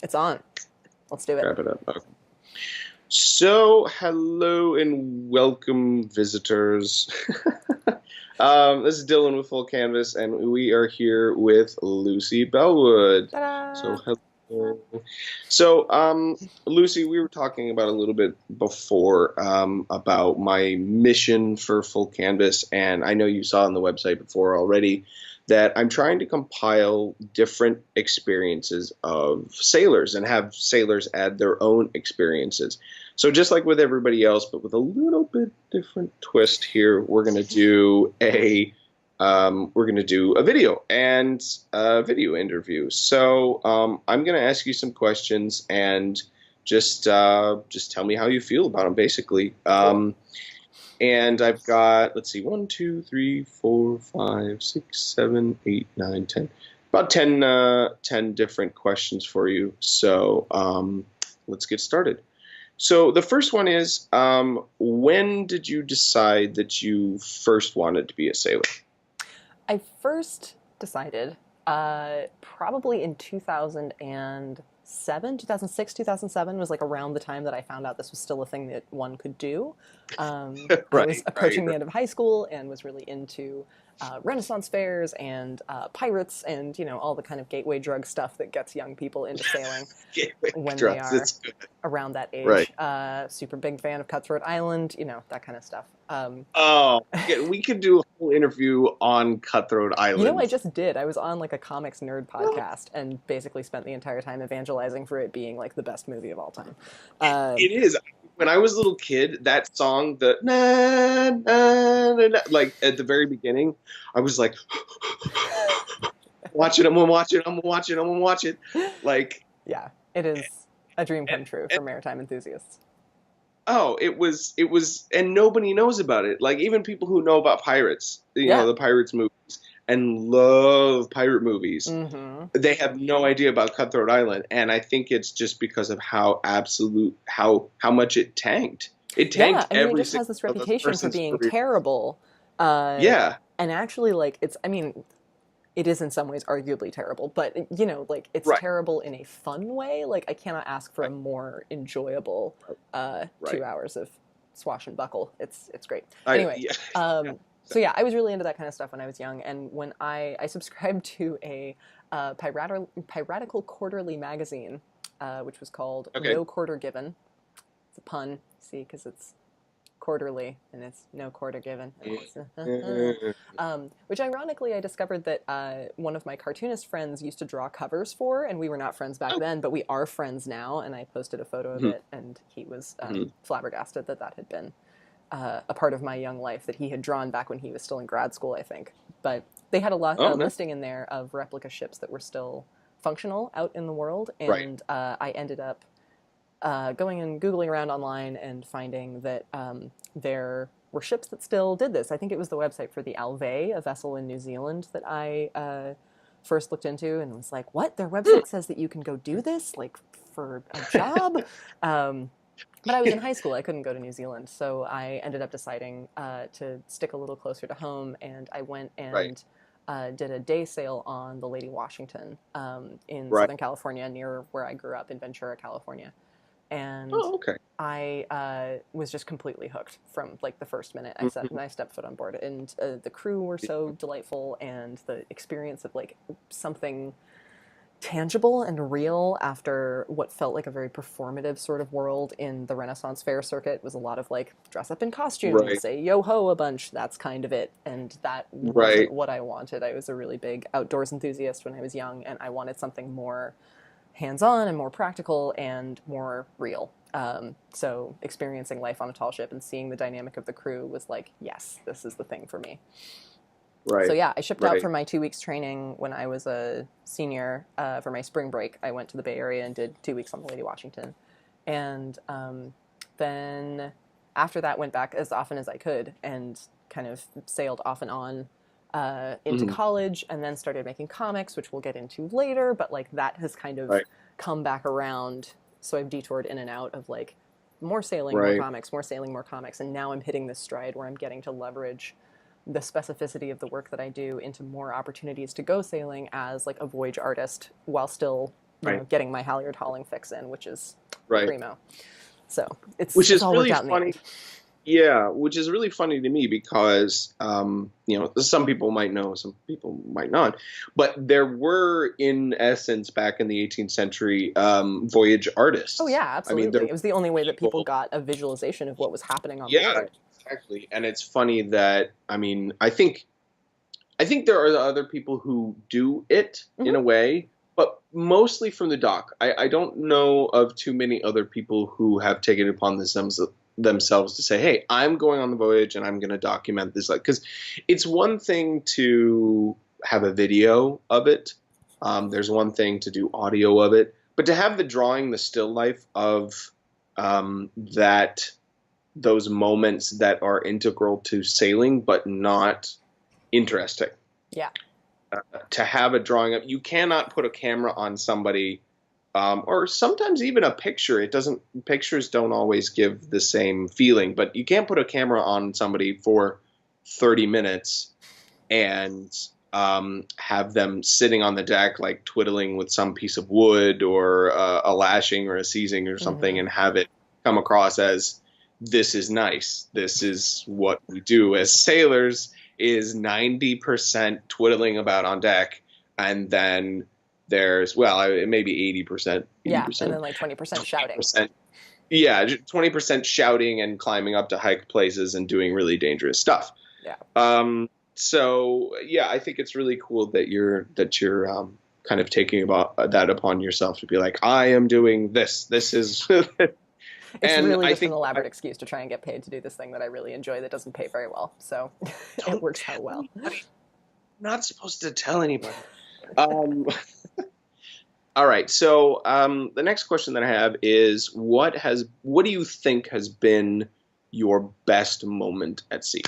It's on. Let's do it. Wrap it up. Okay. So, hello and welcome, visitors. This is Dylan with Full Canvas, and we are here with Lucy Bellwood. So, Ta-da! hello. So, Lucy, we were talking about a little bit before about my mission for Full Canvas, and I know you saw on the website before already that I'm trying to compile different experiences of sailors and have sailors add their own experiences. So just like with everybody else, but with a little bit different twist here, we're gonna do a video and a video interview. So I'm gonna ask you some questions and just tell me how you feel about them, basically. Cool. And I've got, let's see, 1, 2, 3, 4, 5, 6, 7, 8, 9, 10. About 10 different questions for you. So let's get started. So the first one is, when did you decide that you first wanted to be a sailor? I first decided probably in 2006, 2007 was like around the time that I found out this was still a thing that one could do. I was Right, approaching right, the end of high school and was really into Renaissance fairs and pirates and, all the kind of gateway drug stuff that gets young people into sailing gateway when they drugs. are It's good. around that Right. age. Super big fan of Cutthroat Island, that kind of stuff. Oh, yeah, we could do a whole interview on Cutthroat I Island. just did. I was on like a comics nerd podcast and basically spent the entire time evangelizing for it being like the best movie of all time. Um, It is. When I was a little kid, that song, the na, na, na, na, like at the very beginning, I was like, watch it, I'm gonna watch it, I'm gonna watch it, I'm gonna watch it. Like, yeah, it is a dream come and, true and for maritime enthusiasts. oh, it was, and nobody knows about it. Like, even people who know about pirates, Yeah. the pirates movies and love pirate movies, Mm-hmm. they have no idea about Cutthroat Island. And I think it's just because of how much it tanked. It Yeah, tanked I mean, it every just single has this other reputation for person's being career. terrible. Uh, Yeah, and actually, like, I mean, it is in some ways arguably terrible, but like it's right, terrible in a fun way. Like I cannot ask for a right, more enjoyable right, 2 right. hours of swash and buckle. It's great. I Anyway, yeah, yeah. so yeah, I was really into that kind of stuff when I was young, and when I subscribed to a piratical quarterly magazine, which was called Okay. No Quarter Given. It's a pun, see, because it's quarterly and it's no quarter given. Which ironically, I discovered that one of my cartoonist friends used to draw covers for, and we were not friends back Oh, then, but we are friends now. And I posted a photo of mhm, it, and he was mhm. flabbergasted that that had been a part of my young life that he had drawn back when he was still in grad school, I think. But they had a Oh, no. listing in there of replica ships that were still functional out in the world, Right. and I ended up going and Googling around online and finding that there were ships that still did this. I think it was the website for the Alvey, a vessel in New Zealand, that I first looked into and was like, what? Their Hmm. website says that you can go do this, like, for a job? But I was in high school. I couldn't go to New Zealand. So I ended up deciding to stick a little closer to home. And I went Right. and did a day sail on the Lady Washington in Right. Southern California, near where I grew up in Ventura, California. And Oh, okay. I was just completely hooked from like the first minute Mhm. I stepped foot on board. And the crew were so delightful, and the experience of like something tangible and real after what felt like a very performative sort of world in the Renaissance fair circuit was a lot of like dress up in costumes, Right. say yo ho a bunch. That's kind of it. And that wasn't Right. what I wanted. I was a really big outdoors enthusiast when I was young, and I wanted something more hands on and more practical and more real. So experiencing life on a tall ship and seeing the dynamic of the crew was like, yes, this is the thing for me. So Right. yeah, I shipped out Right. for my 2 weeks training when I was a senior for my spring break. I went to the Bay Area and did 2 weeks on the Lady Washington, and then after that went back as often as I could and kind of sailed off and on into Mhm. college, and then started making comics, which we'll get into later. But like that has kind of Right. come back around. So I've detoured in and out of like more sailing, more Right. comics, more sailing, more comics, and now I'm hitting this stride where I'm getting to leverage the specificity of the work that I do into more opportunities to go sailing as like a voyage artist while still Right. getting my halyard hauling fix in, which is Right. primo. So Which it's is all worked really out in the funny. end. Yeah, which is really funny to me because, some people might know, some people might not, but there were, in essence, back in the 18th century, voyage Oh yeah, artists. I mean, there absolutely. It were was the only way that people people, got a visualization of what was happening on yeah, board. exactly. And it's funny that, I mean, I think there are other people who do it in a Hmm. way, but mostly from the dock. I don't know of too many other people who have taken it upon themselves to say, "Hey, I'm going on the voyage and I'm going to document this." Like, because it's one thing to have a video of it. There's one thing to do audio of it, but to have the drawing, the still life of that those moments that are integral to sailing, but not interesting, Yeah. to have a drawing up. You cannot put a camera on somebody, or sometimes even a picture. It doesn't. Pictures don't always give the same feeling, but you can't put a camera on somebody for 30 minutes and have them sitting on the deck like twiddling with some piece of wood or a lashing or a seizing or something, Hmm. and have it come across as this is nice. This is what we do as sailors is 90% twiddling about on deck, and then there's, well, maybe 80%, Yeah, and 80%, then like 20% shouting. 20%. Yeah, 20% shouting and climbing up to hike places and doing really dangerous stuff. Yeah. So yeah, I think it's really cool that you're kind of taking about that upon yourself to be like, I am doing this. This is, It's and really I just an think elaborate excuse to try and get paid to do this thing that I really enjoy that doesn't pay very well. So it don't works tell out well. anybody. I'm not supposed to tell anybody. Um, all right. So the next question that I have is, what do you think has been your best moment at sea?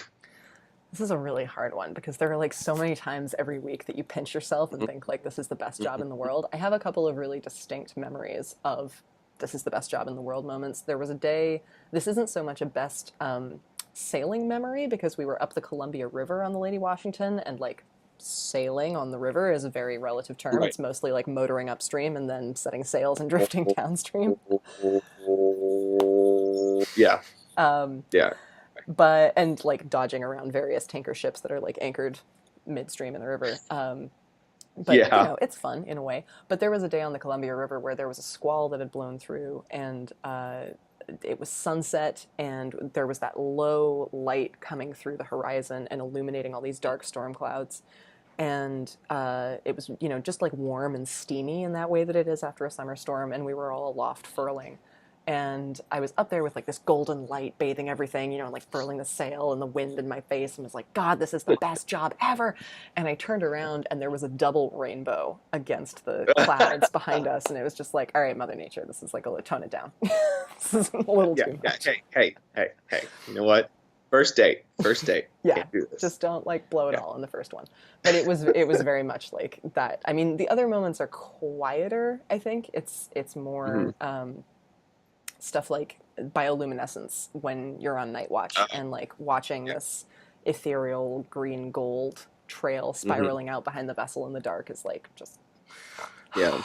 This is a really hard one because there are like so many times every week that you pinch yourself and think like this is the best job in the world. I have a couple of really distinct memories of this is the best job in the world moments. There was a day, this isn't so much a best sailing memory because we were up the Columbia River on the Lady Washington, and like sailing on the river is a very relative term. Right. It's mostly like motoring upstream and then setting sails and drifting downstream. Yeah. Um, Yeah. but and like dodging around various tanker ships that are like anchored midstream in the river. But Yeah. it's fun in a way. But there was a day on the Columbia River where there was a squall that had blown through, and it was sunset, and there was that low light coming through the horizon and illuminating all these dark storm clouds. And it was, just like warm and steamy in that way that it is after a summer storm. And we were all aloft furling. And I was up there with like this golden light bathing everything, and like furling the sail and the wind in my face, and was like, God, this is the best job ever. And I turned around and there was a double rainbow against the clouds behind us. And it was just like, all right, Mother Nature, this is like tone it down. This is a little Yeah. too Yeah. much. Hey. You know what? First date. First date. Yeah, Can't do this. just don't like blow it Yeah. all on the first one. But it was very much like that. I mean, the other moments are quieter. I think it's Hmm. more stuff like bioluminescence when you're on night watch and like watching Yeah. this ethereal green gold trail Hmm. spiraling out behind the vessel in the dark is like just. Yeah.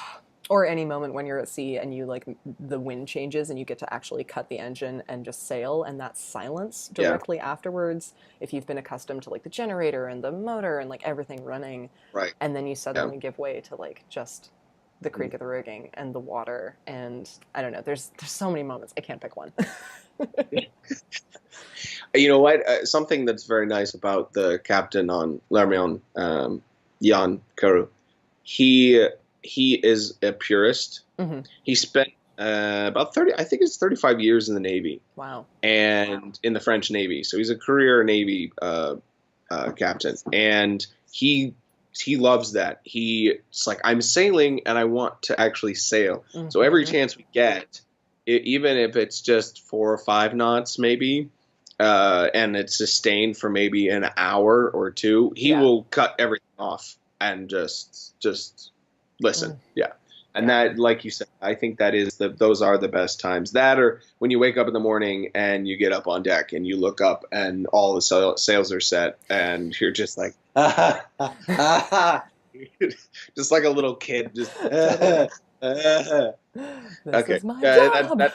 Or any moment when you're at sea and you like the wind changes and you get to actually cut the engine and just sail, and that silence Yeah. directly afterwards, if you've been accustomed to like the generator and the motor and like everything running, Right. and then you Yeah. suddenly give way to like just the creak of the rigging and the water, and I don't know, there's so many moments, I can't pick one. You know what? Something that's very nice about the captain on Lermion, Jan Kuru, he he is a purist. Hmm. He spent about 30, I think it's 35 years in the Navy Wow. and in the French Navy. So he's a career Navy captain, and he loves that. It's like, I'm sailing and I want to actually sail. So every Hmm. chance we get, even if it's just 4 or 5 knots, maybe, and it's sustained for maybe an hour or two, he Yeah. will cut everything off and just listen. Mm. Yeah. And Yeah. that, like you said, I think those are the best times. That, or when you wake up in the morning and you get up on deck and you look up and all the sails are set and you're just like, just like a little kid, just Totally. Uh, This okay. is my That job. that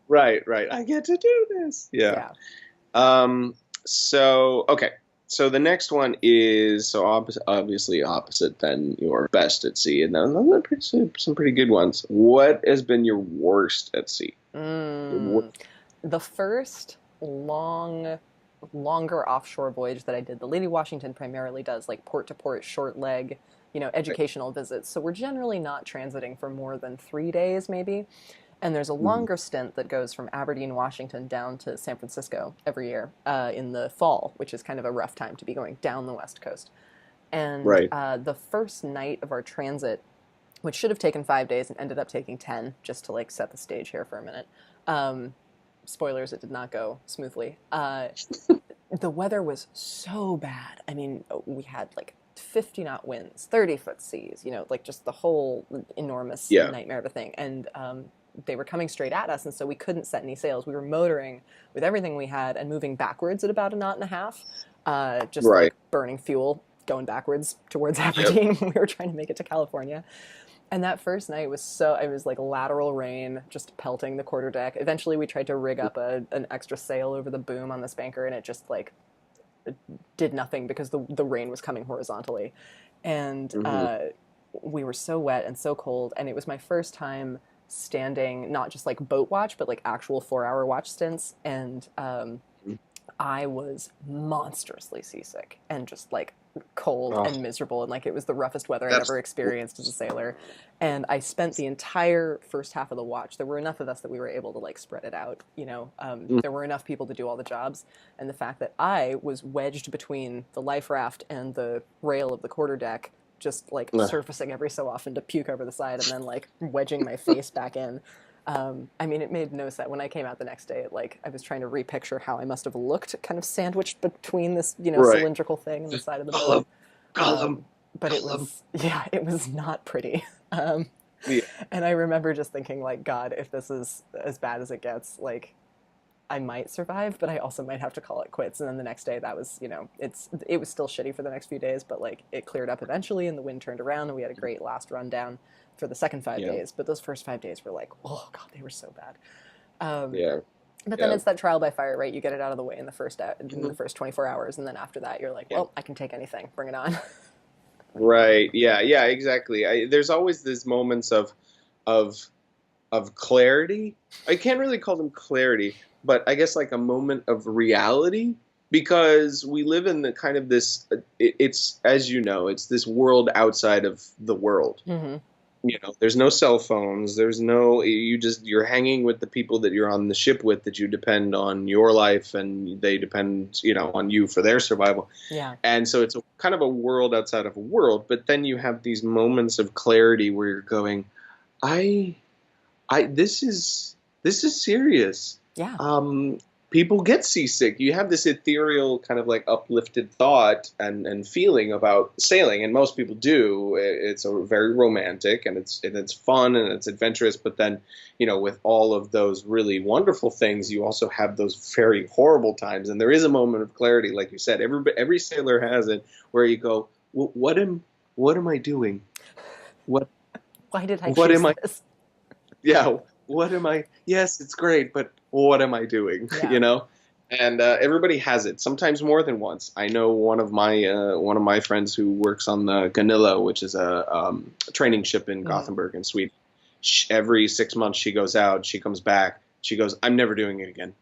right, right. I get to do this. Yeah. Yeah. Um, so okay. So the next one is so obviously opposite than your best at sea, and then those are some pretty good ones. What has been your worst at sea? Your Mm. The first longer offshore voyage that I did, the Lady Washington primarily does like port to port, short leg, educational visits. So we're generally not transiting for more than 3 days, maybe. And there's a Mhm. longer stint that goes from Aberdeen, Washington down to San Francisco every year in the fall, which is kind of a rough time to be going down the West Coast. And Right. the first night of our transit, which should have taken 5 days and ended up taking 10, just to like set the stage here for a minute. Um, Spoilers, it did not go smoothly. The weather was so bad. I mean, we had like 50 knot winds, 30-foot seas, like just the whole enormous Yeah. nightmare of a thing. And they were coming straight at us, and so we couldn't set any sails. We were motoring with everything we had and moving backwards at about a knot and a half, just Right. like burning fuel, going backwards towards Yep. Aberdeen when we were trying to make it to California. And that first night was it was like lateral rain just pelting the quarterdeck. Eventually we tried to rig up an extra sail over the boom on the spanker, and it just like it did nothing because the rain was coming horizontally. And Hmm. we were so wet and so cold. And it was my first time standing, not just like boat watch, but like actual 4-hour watch stints. And I was monstrously seasick and just like cold Oh, and miserable, and like it was the roughest weather I'd that's ever experienced as a sailor. And I spent the entire first half of the watch. There were enough of us that we were able to like spread it out. There were enough people to do all the jobs, and the fact that I was wedged between the life raft and the rail of the quarterdeck, just like surfacing every so often to puke over the side, and then like wedging my face back in. I mean, it made no sense. When I came out the next day, like I was trying to repicture how I must have looked, kind of sandwiched between this, right. cylindrical thing and the side of the boat. Gollum, Gollum, But it Gollum. was, yeah, it was not pretty. Um, Yeah. and I remember just thinking, like, God, if this is as bad as it gets, like, I might survive, but I also might have to call it quits. And then the next day, that was, it was still shitty for the next few days, but like it cleared up eventually, and the wind turned around, and we had a great last run down for the second five Yeah. days. But those first 5 days were like, oh God, they were so bad. Um, Yeah. but then Yeah. it's that trial by fire, right? You get it out of the way in in Mhm. the first 24 hours, and then after that, you're like, Yeah. well, I can take anything, bring it on. Right. Yeah. Yeah. Exactly. There's always these moments of of clarity. I can't really call them clarity, but I guess like a moment of reality because we live in the kind of this. It's as you know, it's this world outside of the world. Mm-hmm. There's no cell phones. There's no, you're hanging with the people that you're on the ship with that you depend on your life and they depend, on you for their survival. Yeah. And so it's a kind of a world outside of a world, but then you have these moments of clarity where you're going, I this is serious. Yeah. People get seasick. You have this ethereal kind of like uplifted thought and feeling about sailing, and most people do. It's a very romantic and it's fun and it's adventurous. But then, with all of those really wonderful things, you also have those very horrible times. And there is a moment of clarity, like you said. Every sailor has it, where you go, what am I doing? What Why did I what choose am I this? yeah, what am I? Yes, it's great, but what am I doing? Yeah. And everybody has it. Sometimes more than once. I know one of my friends who works on the Gunilla, which is a training ship in Mm-hmm. Gothenburg in Sweden. Every 6 months she goes out, she comes back, she goes, "I'm never doing it again.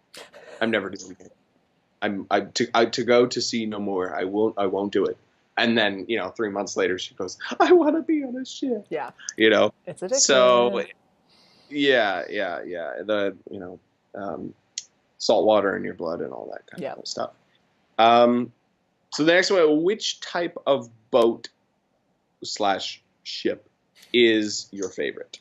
I'm never doing it. To go to sea no more. I won't do it." And then 3 months later, she goes, "I want to be on a ship." Yeah. You know. It's So addictive. yeah, yeah, yeah. Um, salt water in your blood and all that kind Yeah. of stuff. Um, so the next one, which type of boat slash ship is your favorite?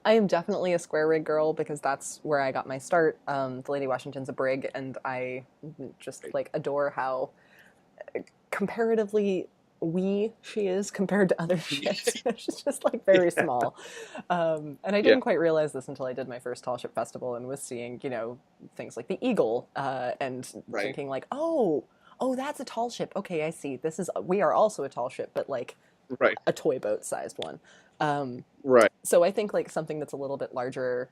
I am definitely a square rig girl because that's where I got my start. The Lady Washington's a brig, and I just like adore how comparatively wee she is compared to other ships. She's just like very Yeah, small. And I yeah, didn't quite realize this until I did my first tall ship festival and was seeing, things like the Eagle, and right, thinking like, oh, that's a tall ship. Okay, I see. We are also a tall ship, but like right. a toy boat sized one. Right. So I think like something that's a little bit larger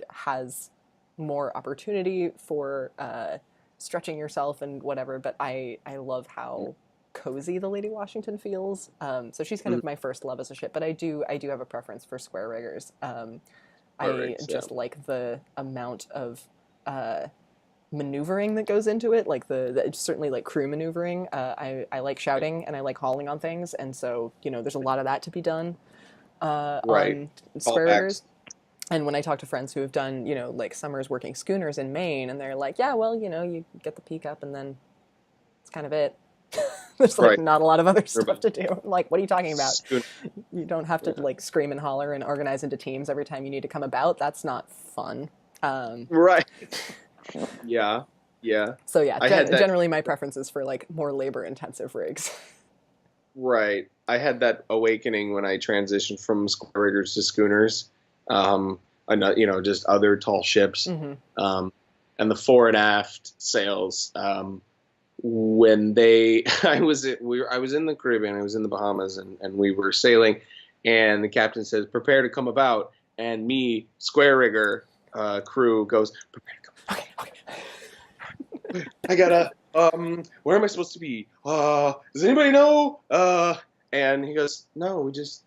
has more opportunity for stretching yourself and whatever. But I love how cozy the Lady Washington feels. So she's kind Mm, of my first love as a ship. But I do have a preference for square riggers. I perfect. Yeah. just like the amount of maneuvering that goes into it, like certainly like crew maneuvering. I like shouting and I like hauling on things, and so there's a lot of that to be done Right. on square Callbacks. riggers. And when I talk to friends who have done, like summers working schooners in Maine, and they're like, yeah, well, you get the peak up and then it's kind of it. There's like Right. not a lot of other Everybody. stuff to do. I'm like, what are you talking about? Schooner. You don't have to Yeah. like scream and holler and organize into teams every time you need to come about. That's not fun. Um, Right. Yeah. Yeah. so yeah, I had that. generally my preference is for like more labor intensive rigs. Right. I had that awakening when I transitioned from square riggers to schooners. Just other tall ships. Hmm. Um, and the fore and aft sails. When they, I was in the Caribbean, I was in the Bahamas, and we were sailing, and the captain says, "Prepare to come about," and me, square rigger, crew goes, "Prepare to come." Okay, okay. I gotta, where am I supposed to be? Does anybody know? And he goes, no, we just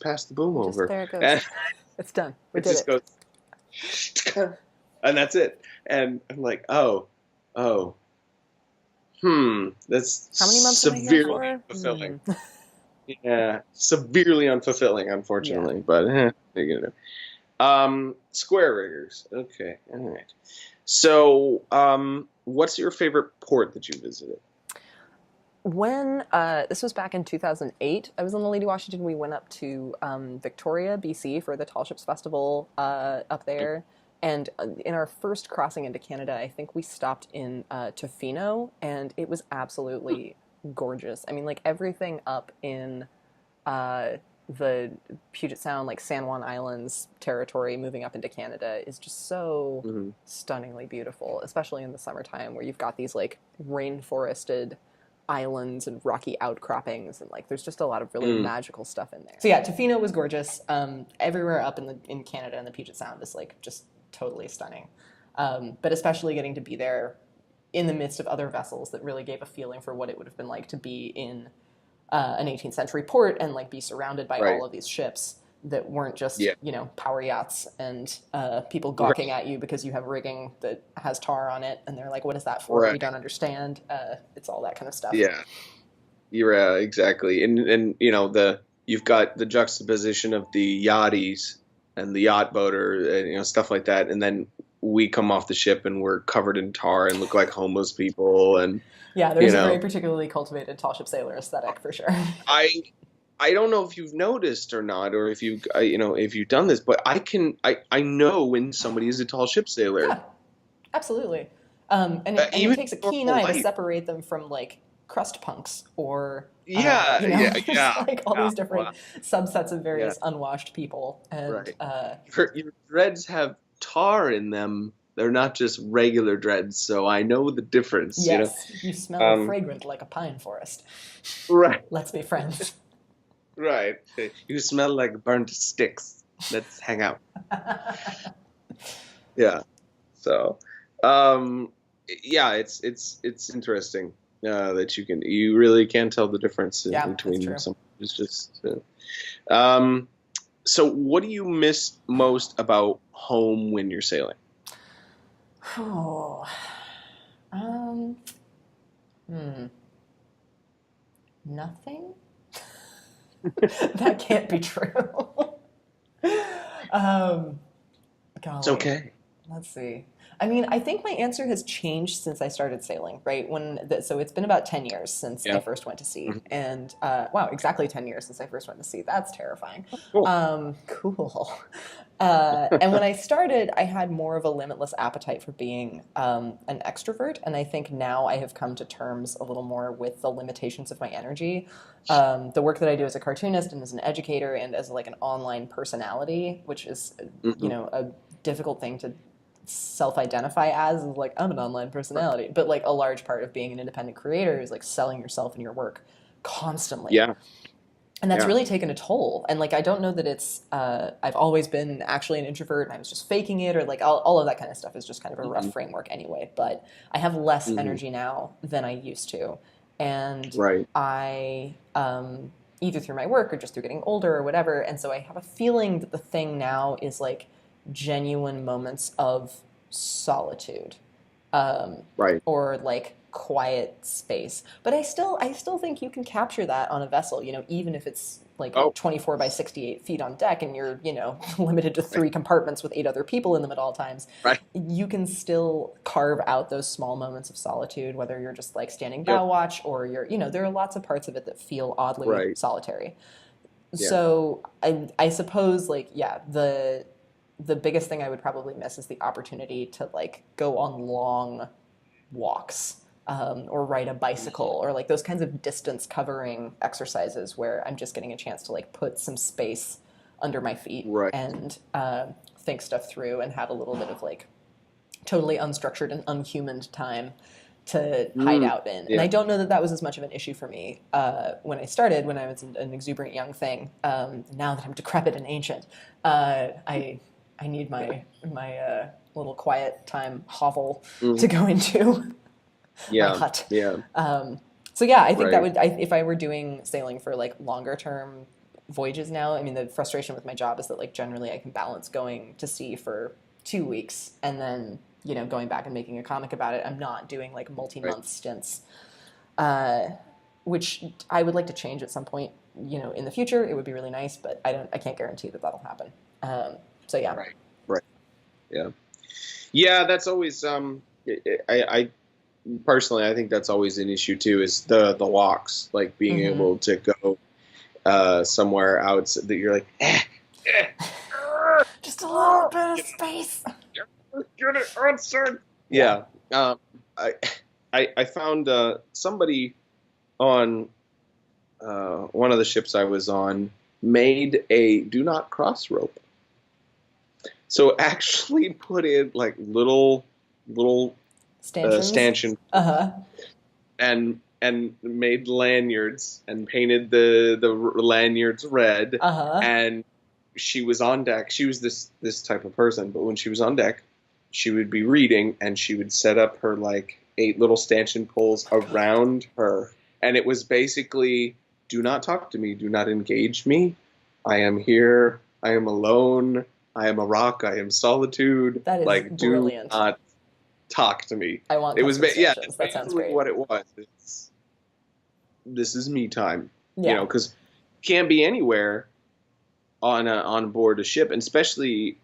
passed the boom Just over. there it goes. And It's done. We it did just it. goes, and that's it. And I'm like, oh, that's How many months am I here severely for? unfulfilling. Yeah, severely unfulfilling, Yeah. unfortunately, but you know. Square riggers. Okay, all right. So, what's your favorite port that you visited? When this was back in 2008, I was on the Lady Washington. We went up to Victoria, BC, for the Tall Ships Festival up there. And in our first crossing into Canada, I think we stopped in Tofino, and it was absolutely gorgeous. I mean, like everything up in uh, the Puget Sound, like San Juan Islands territory, moving up into Canada, is just so Mm-hmm. stunningly beautiful, especially in the summertime where you've got these like rainforested islands and rocky outcroppings, and like there's just a lot of really Mm, magical stuff in there. So yeah, Tofino was gorgeous. Everywhere up in Canada and the Puget Sound is like just totally stunning. But especially getting to be there in the midst of other vessels that really gave a feeling for what it would have been like to be in an 18th century port and like be surrounded by right. all of these ships that weren't just Yeah. power yachts and people gawking Right. at you because you have rigging that has tar on it and they're like, what is that for? We Right. don't understand. It's all that kind of stuff. Yeah. Yeah. Exactly. And the you've got the juxtaposition of the yachties and the yacht boater and stuff like that, and then we come off the ship and we're covered in tar and look like homeless people, and Yeah, you there's a very know particularly cultivated tall ship sailor aesthetic for sure. I I don't know if you've noticed or not, or if if you've done this, but I know when somebody is a tall ship sailor, Yeah, absolutely. And it even takes a in keen normal eye to life. separate them from like crust punks or Yeah, yeah, there's yeah, like all yeah. these different Wow, subsets of yeah, various unwashed people, and right. Your dreads have tar in them. They're not just regular dreads, so I know the difference. yes, you smell Um, fragrant like a pine forest. right, Let's be friends. right. You smell like burnt sticks. Let's hang out. Yeah. So, um, yeah, it's interesting that you really can tell the difference Yeah, it's between true. some. It's just. Um, so, what do you miss most about home when you're sailing? Oh, um, nothing. That can't be true. um, It's Golly. okay. Let's see. I mean, I think my answer has changed since I started sailing, right? So it's been about 10 years since I Yeah. first went to sea. Mhm. And wow, exactly 10 years since I first went to sea. That's terrifying. Cool. Cool. And when I started, I had more of a limitless appetite for being an extrovert. And I think now I have come to terms a little more with the limitations of my energy. The work that I do as a cartoonist and as an educator and as like an online personality, which is, Mhm. a difficult thing to self-identify as is like I'm an online personality, but like a large part of being an independent creator is like selling yourself and your work constantly. Yeah. and that's Yeah. really taken a toll. And like I don't know that it's I've always been actually an introvert and I was just faking it, or like all of that kind of stuff is just kind of a rough Hmm. framework anyway. But I have less Hmm. energy now than I used to, and Right. I either through my work or just through getting older or whatever. And so I have a feeling that the thing now is like genuine moments of solitude, um, Right. or like quiet space. But I still think you can capture that on a vessel, you know, even if it's like Oh, 24 by 68 feet on deck and you're, you know, limited to right. three compartments with eight other people in them at all times. Right. You can still carve out those small moments of solitude, whether you're just like standing Yep. bow watch or you're, you know, there are lots of parts of it that feel oddly Right. solitary. Yeah. So I suppose like, yeah, the biggest thing I would probably miss is the opportunity to like go on long walks, or ride a bicycle, or like those kinds of distance covering exercises where I'm just getting a chance to like put some space under my feet Right. and think stuff through and have a little bit of like totally unstructured and unhuman time to hide Mm. out in. And Yeah. I don't know that that was as much of an issue for me when I started, when I was an exuberant young thing. Now that I'm decrepit and ancient, I need my little quiet time hovel Hmm. to go into my Yeah. hut. Yeah. So yeah, I think that Right. would if I were doing sailing for like longer term voyages now. I mean, the frustration with my job is that like generally I can balance going to sea for 2 weeks and then you know going back and making a comic about it. I'm not doing like Right. multi-month stints, uh, which I would like to change at some point. You know, in the future, it would be really nice, but I can't guarantee that that'll happen. So yeah. Right. Right. Yeah. Yeah. That's always I personally, I think that's always an issue too. Is the walks, like being Mm-hmm. able to go somewhere out that you're like, eh, Just a little bit of space. get it answered. Yeah. Yeah. I I found somebody on one of the ships I was on made a do not cross rope. So actually put in like little Stanchions. stanchion Uh huh. and made lanyards and painted the lanyards red. Uh huh. And she was on deck. She was this type of person, but when she was on deck, she would be reading and she would set up her like 8 little stanchion poles around her, and it was basically, do not talk to me, do not engage me. I am here. I am alone. I am a rock. I am solitude. That is Like, do brilliant. not talk to me. I want It was custom yeah, stanchions. that's That sounds basically great. what it was. It's, this is me time, Yeah. because can't be anywhere on board a ship, and especially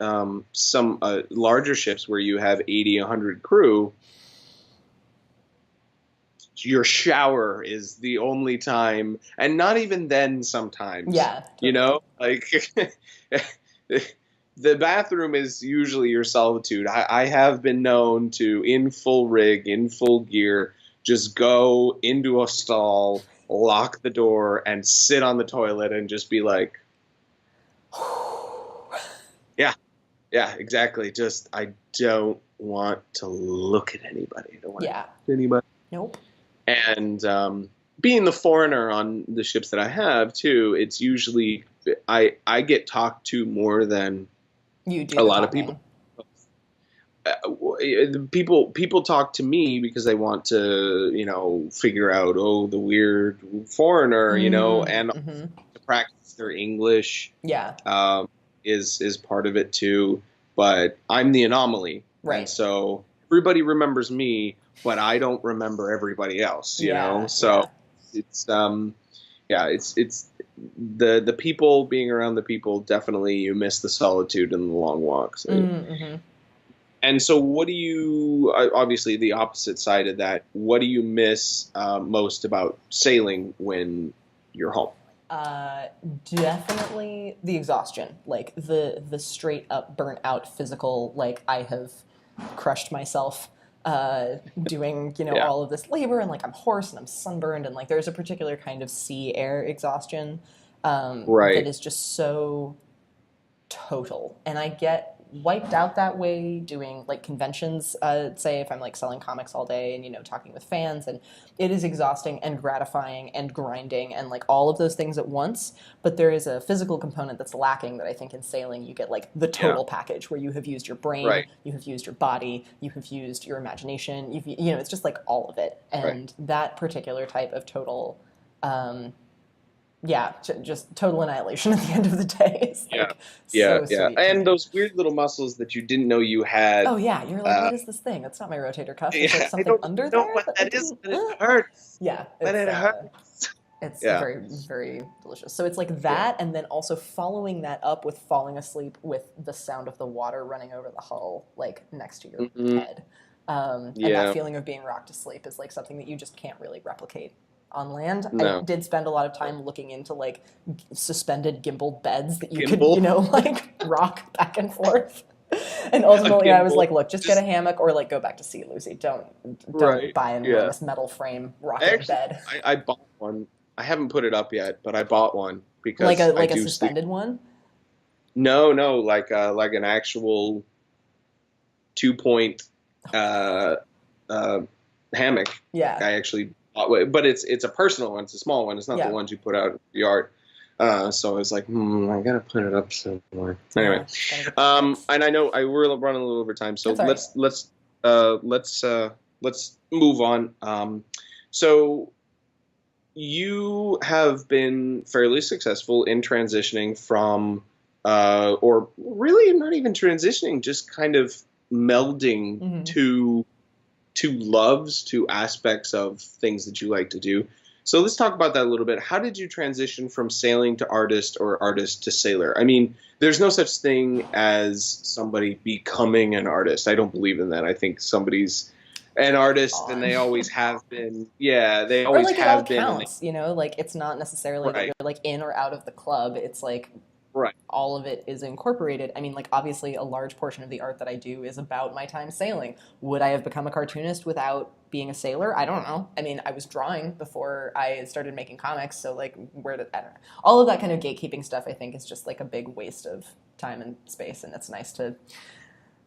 some larger ships where you have 80, 100 crew. Your shower is the only time, and not even then sometimes. Yeah. You Totally. know, like the bathroom is usually your solitude. I have been known to, in full rig, in full gear, just go into a stall, lock the door, and sit on the toilet and just be like, yeah, yeah, exactly. Just, I don't want to look at anybody. I don't want to Yeah. talk to anybody. Nope. And being the foreigner on the ships that I have too, it's usually I get talked to more than You do a the lot of people. talking. People talk to me because they want to, figure out, oh, the weird foreigner, and Mm-hmm. to practice their English Yeah. is part of it too. But I'm the anomaly, and Right. so everybody remembers me, but I don't remember everybody else. Yeah. So Yeah. it's yeah, it's the people, being around the people. Definitely, you miss the solitude and the long walks. Mm-hmm. And so, what do you, obviously, the opposite side of that, what do you miss most about sailing when you're home? Uh, Definitely the exhaustion, like the straight up burnt out physical. Like I have crushed myself doing Yeah. all of this labor, and like I'm hoarse and I'm sunburned, and like there's a particular kind of sea air exhaustion that Right. is just so total. And I get wiped out that way doing like conventions, say if I'm like selling comics all day and, talking with fans, and it is exhausting and gratifying and grinding and like all of those things at once. But there is a physical component that's lacking that I think in sailing you get like the Yeah. total package where you have used your brain, Right. you have used your body, you have used your imagination, it's just like all of it. Right. And that particular type of total, yeah, just total annihilation at the end of the day. It's Yeah. like Yeah. so Yeah. sweet to And me. those weird little muscles that you didn't know you had. Oh yeah, you're like, Uh, what is this thing? It's not my rotator cuff. There's like yeah. I something don't under know there what that I that is, didn't. but it hurts. Yeah, But it hurts. it's Yeah. very very delicious. So it's like Yeah. that, and then also following that up with falling asleep with the sound of the water running over the hull, like next to your Hmm. head, and that Yeah. feeling of being rocked to sleep is like something that you just can't really replicate on land. I No. did spend a lot of time looking into like suspended gimbal beds that you could, Gimbal. like rock back and forth. And A ultimately, I was gimbal. like, "Look, just get a hammock or like go back to sea, Lucy. Don't Right. buy an Yeah. enormous metal frame I rocking actually, bed I bought one. I haven't put it up yet, but I bought one like because a I like a do sleep. suspended one." No, no, like an actual 2 point uh, uh, hammock. Yeah, I actually bought, but it's a personal one. It's a small one. It's not the yeah, ones you put out in the yard. So I was like, I gotta put it up somewhere. Anyway, yeah. Gotta get the fix. and I know we're running a little over time, so That's all right. let's move on. So you have been fairly successful in transitioning from, or really not even transitioning, just kind of melding Hmm. two loves, two aspects of things that you like to do. So let's talk about that a little bit. How did you transition from sailing to artist or artist to sailor? I mean, there's no such thing as somebody becoming an artist. I don't believe in that. I think somebody's an artist and On. they always have been. Yeah, they Or always like it all have been and they counts, like it's not necessarily that right, you're like in or out of the club. It's like right. all of it is incorporated. I mean, like obviously a large portion of the art that I do is about my time sailing. Would I have become a cartoonist without being a sailor? I don't know. I mean, I was drawing before I started making comics, so like I don't know. All of that kind of gatekeeping stuff I think is just like a big waste of time and space, and it's nice to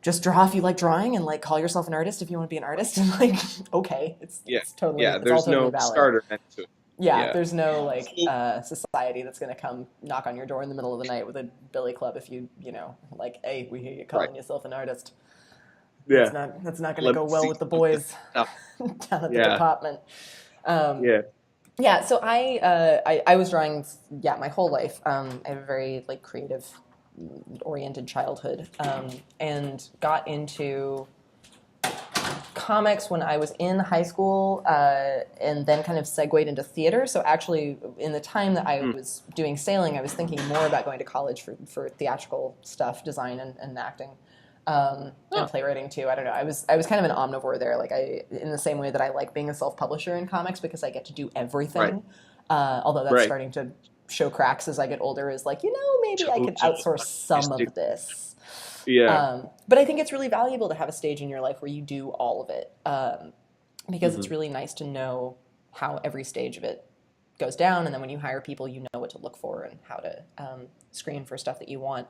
just draw if you like drawing and like call yourself an artist if you want to be an artist and like okay, Yeah, totally yeah. it's all There's totally no valid. starter meant to it. Yeah, Yeah. there's no like So, society that's going to come knock on your door in the middle of the night with a billy club if like, hey, we hear you right. calling yourself an artist. Yeah. That's not going to Let go me well see with the some of this boys stuff. down at the Yeah. department. Um, Yeah. yeah, so I was drawing, yeah, my whole life. I have a very like creative oriented childhood, and got into comics when I was in high school, and then kind of segued into theater. So actually, in the time that I Hmm. was doing sailing, I was thinking more about going to college for theatrical stuff, design and acting, and Oh, playwriting too. I don't know. I was kind of an omnivore there. Like in the same way that I like being a self publisher in comics because I get to do right. everything. Although that's Right. starting to show cracks as I get older. Is like maybe I could Totally outsource some understood. of this. Yeah. But I think it's really valuable to have a stage in your life where you do all of it, because it's Hmm. really nice to know how every stage of it goes down, and then when you hire people, you know what to look for and how to screen for stuff that you want.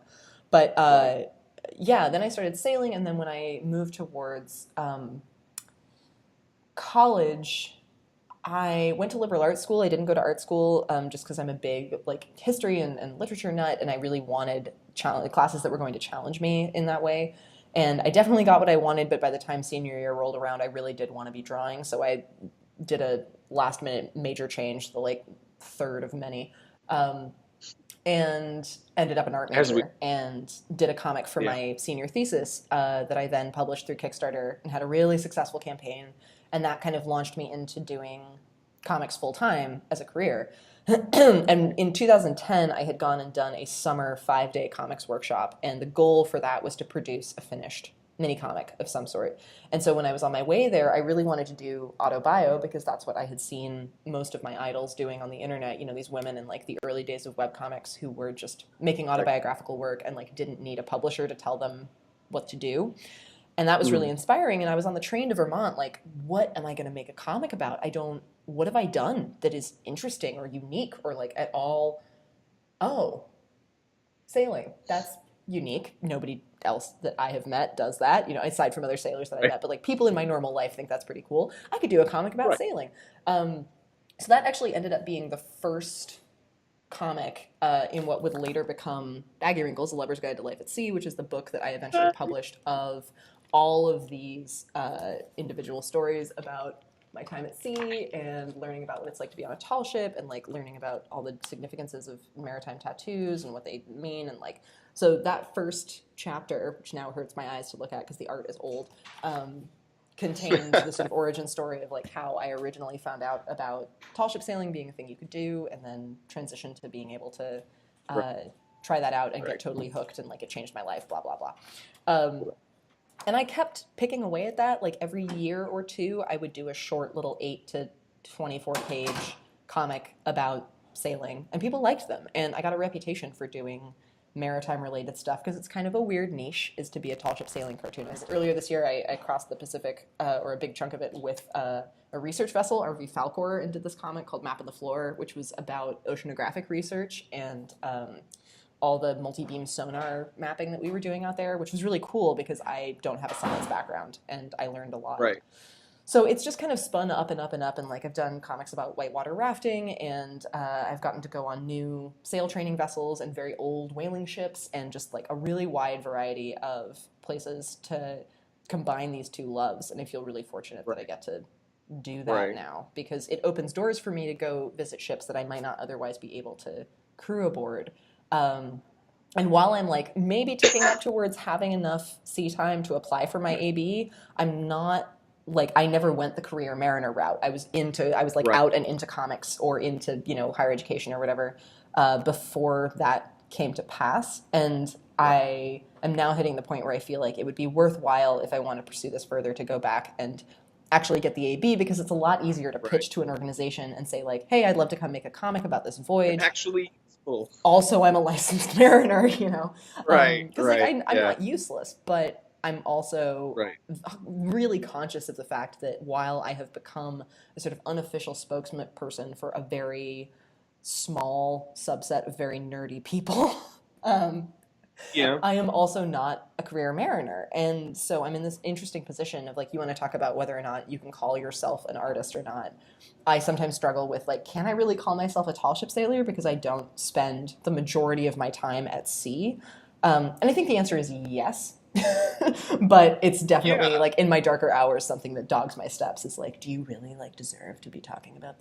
But Right. yeah, then I started sailing, and then when I moved towards college, I went to liberal arts school. I didn't go to art school just because I'm a big like history and literature nut, and I really wanted classes that were going to challenge me in that way. And I definitely got what I wanted, but by the time senior year rolled around, I really did want to be drawing. So I did a last minute major change, the like third of many, um, and ended up an art As we. major and did a comic for Yeah. my senior thesis that I then published through Kickstarter and had a really successful campaign. And that kind of launched me into doing comics full time as a career. And in 2010, I had gone and done a summer 5-day comics workshop. And the goal for that was to produce a finished mini comic of some sort. And so when I was on my way there, I really wanted to do autobio because that's what I had seen most of my idols doing on the internet. These women in like the early days of webcomics who were just making Right. autobiographical work and like didn't need a publisher to tell them what to do. And that was really Hmm. inspiring. And I was on the train to Vermont, like, what am I going to make a comic about? What have I done that is interesting or unique or like at all? Oh, sailing. unique. Nobody else that I have met does that, aside from other sailors that I Right. met, but like people in my normal life think that's pretty cool. I could do a comic about Right. sailing. Um, so that actually ended up being the first comic in what would later become Baggy Wrinkles, The Lover's Guide to Life at Sea, which is the book that I eventually published of all of these individual stories about my time at sea and learning about what it's like to be on a tall ship and like learning about all the significances of maritime tattoos and what they mean and like so that first chapter, which now hurts my eyes to look at because the art is old, contained the sort of origin story of like how I originally found out about tall ship sailing being a thing you could do, and then transitioned to being able to Right. uh, try that out and Right. get totally hooked, and like it changed my life. Blah blah blah. And I kept picking away at that. Like every year or two, I would do a short little 8 to 24 page comic about sailing, and people liked them. And I got a reputation for doing maritime related stuff because it's kind of a weird niche is to be a tall ship sailing cartoonist. Earlier this year, I crossed the Pacific, or a big chunk of it, with a research vessel, RV Falcor, and did this comic called Map of the Floor, which was about oceanographic research and all the multi-beam sonar mapping that we were doing out there, which was really cool because I don't have a science background and I learned a lot. Right. So it's just kind of spun up and up and up, and like I've done comics about whitewater rafting, and I've gotten to go on new sail training vessels and very old whaling ships, and just like a really wide variety of places to combine these two loves. And I feel really fortunate that I get to do that Right. now because it opens doors for me to go visit ships that I might not otherwise be able to crew aboard. And while I'm like maybe ticking up towards having enough sea time to apply for my AB, I'm not like I never went the career mariner route. I was like Right. out and into comics or into higher education or whatever before that came to pass. And I am now hitting the point where I feel like it would be worthwhile if I want to pursue this further to go back and actually get the AB, because it's a lot easier to Right. pitch to an organization and say like, hey, I'd love to come make a comic about this voyage. Actually useful. Also, I'm a licensed mariner, Right. because like Right. I'm Yeah. not useless, but I'm also Right. really conscious of the fact that while I have become a sort of unofficial spokesperson for a very small subset of very nerdy people, Yeah. I am also not a career mariner. And so I'm in this interesting position of like, you want to talk about whether or not you can call yourself an artist or not. I sometimes struggle with like, can I really call myself a tall ship sailor because I don't spend the majority of my time at sea? And I think the answer is yes. But it's definitely Yeah. like in my darker hours, something that dogs my steps is like, do you really like deserve to be talking about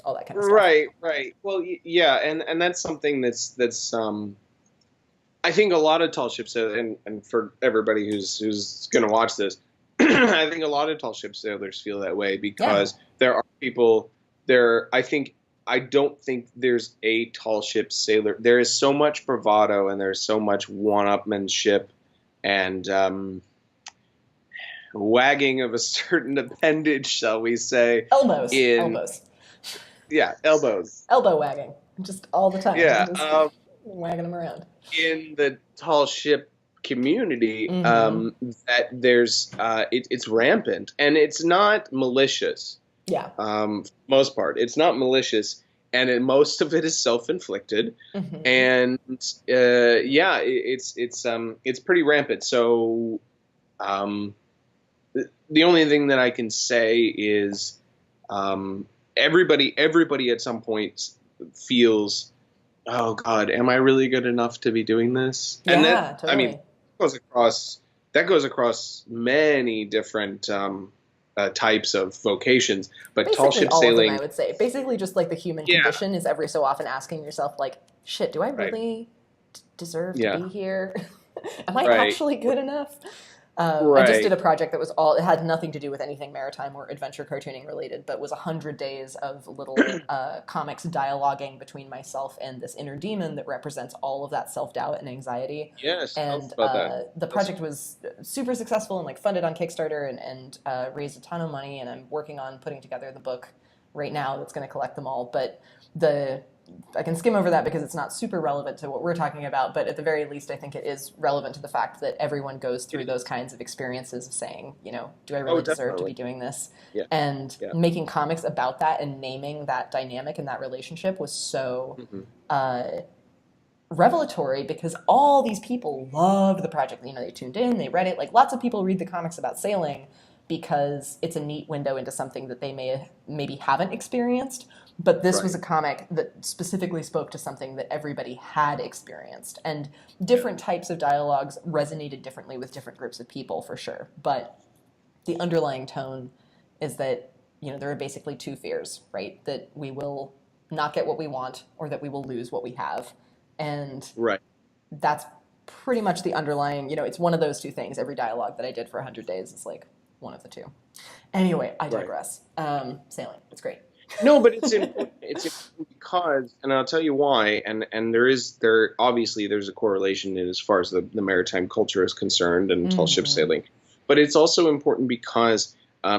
all that kind of stuff. Right. Right. Well, yeah, and that's something that's I think a lot of tall ships, and for everybody who's going to watch this, I think a lot of tall ship sailors feel that way Yeah. because there are people there. I don't think there's a tall ship sailor. There is so much bravado and there's so much one-upmanship and wagging of a certain appendage, shall we say? Elbows. In Elbows. Yeah, elbows. Elbow wagging. Just all the time. Yeah. Just wagging them around. In the tall ship community, Mhm. that there's it's rampant and it's not malicious. Yeah. For the most part, it's not malicious, and most of it is self-inflicted. Mhm. And yeah, it's pretty rampant. So the only thing that I can say is everybody at some point feels, oh God, am I really good enough to be doing this? And Yeah, that, I mean, totally. that goes across many different types of vocations. But tall Basically ship all of them, I sailing, would say. Basically just like the human yeah, condition is every so often asking yourself like, shit, do I right, really deserve to yeah, be here? Am I right, actually good enough? I just did right, a project that was it had nothing to do with anything maritime or adventure cartooning related, but was 100 days of little comics dialoguing between myself and this inner demon that represents all of that self-doubt and anxiety. yes, tell us And about that. the project was super successful and like funded on Kickstarter and raised a ton of money. And I'm working on putting together the book right now that's going to collect them all. But I can skim over that because it's not super relevant to what we're talking about, but at the very least, I think it is relevant to the fact that everyone goes through those kinds of experiences of saying, do I Oh, really deserve to definitely, be doing this? yeah, And yeah, making comics about that and naming that dynamic and that relationship was so hmm uh, revelatory because all these people loved the project. You know, they tuned in, they read it. Like lots of people read the comics about sailing because it's a neat window into something that they maybe haven't experienced. But this was Right. a comic that specifically spoke to something that everybody had experienced. And different types of dialogues resonated differently with different groups of people, for sure. But the underlying tone is that, you know, there are basically two fears, right? That we will not get what we want or that we will lose what we have. And Right. that's pretty much the underlying, you know, it's one of those two things. Every dialogue that I did for 100 days is like one of the two. Anyway, I Right. digress. Sailing, it's great. No, but it's important. It's important because, and I'll tell you why. And there obviously there's a correlation in as far as the maritime culture is concerned and tall ship Mm-hmm. sailing, but it's also important because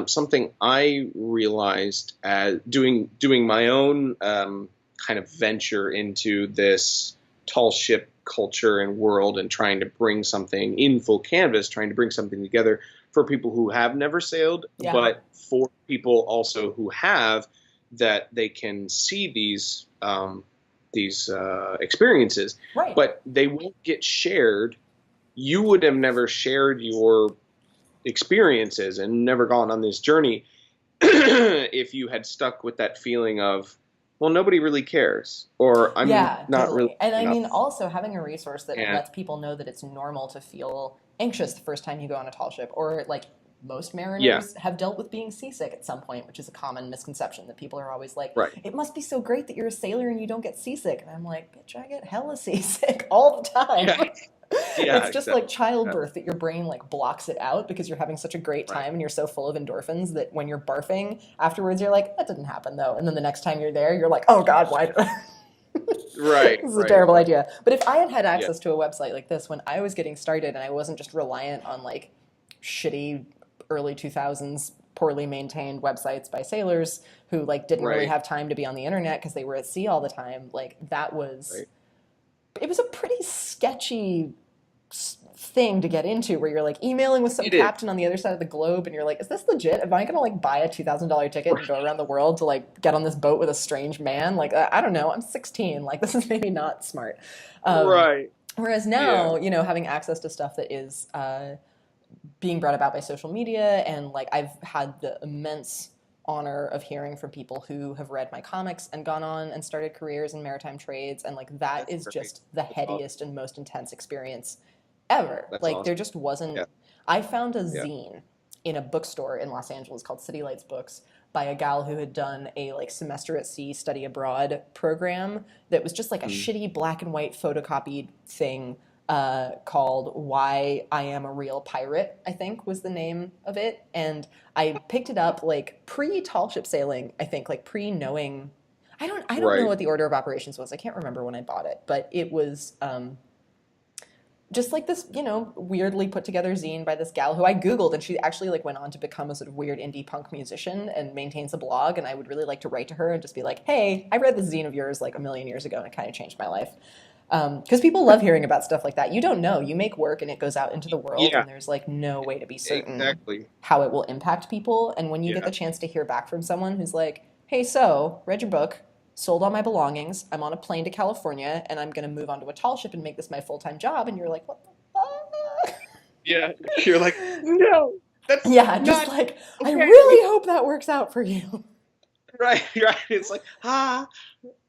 something I realized as doing my own kind of venture into this tall ship culture and world and trying to bring something in full canvas, trying to bring something together for people who have never sailed, Yeah. but for people also who have, that they can see these experiences, Right. but they won't get shared. You would have never shared your experiences and never gone on this journey if you had stuck with that feeling of, well, nobody really cares, or I'm Yeah, not really totally. And I enough. mean, also having a resource that And lets people know that it's normal to feel anxious the first time you go on a tall ship, or like most yeah, mariners have dealt with being seasick at some point, which is a common misconception that people are always like, right. it must be so great that you're a sailor and you don't get seasick. And I'm like, bitch, I get hella seasick all the time. Yeah, yeah, It's just like exactly. Yeah, childbirth that your brain like blocks it out because you're having such a great right. time and you're so full of endorphins that when you're barfing afterwards, you're like, that didn't happen though. And then the next time you're there, you're like, oh God, why did Right, this is a right, terrible right. idea. But if I had had Yeah. access to a website like this when I was getting started and I wasn't just reliant on like shitty early 2000s poorly maintained websites by sailors who like didn't really Right, have time to be on the internet because they were at sea all the time, like that was right. it was a pretty sketchy thing to get into where you're like emailing with some It is. captain on the other side of the globe and you're like, is this legit? Am I gonna like buy a $2,000 ticket and go around the world to like get on this boat with a strange man? Like I don't know, I'm 16, like this is maybe not smart. um, Right. Whereas Yeah. now, you know, having access to stuff that is being brought about by social media, and like I've had the immense honor of hearing from people who have read my comics and gone on and started careers in maritime trades, and like that That's is great. just the That's awesome. headiest and most intense experience ever. That's Like there awesome. just wasn't. Yeah. I found a Yeah. zine in a bookstore in Los Angeles called City Lights Books by a gal who had done a like semester at sea study abroad program that was just like a Mm. shitty black and white photocopied thing called Why I Am a Real Pirate, I think was the name of it. And I picked it up like pre tall ship sailing, I think, like pre knowing. I don't know Right. what the order of operations was. I can't remember when I bought it, but it was just like this, you know, weirdly put together zine by this gal who I Googled, and she actually like went on to become a sort of weird indie punk musician and maintains a blog. And I would really like to write to her and just be like, hey, I read this zine of yours like a million years ago and it kind of changed my life. Because people love hearing about stuff like that. You don't know. You make work and it goes out into the world, Yeah. and there's like no way to be certain Exactly. how it will impact people. And when you get Yeah. the chance to hear back from someone who's like, hey, so, read your book, sold all my belongings, I'm on a plane to California, and I'm going to move onto a tall ship and make this my full time job. And you're like, what the fuck? Yeah. You're like, no, that's Yeah, just not like, I okay. really hope that works out for you. Right. Right. It's like,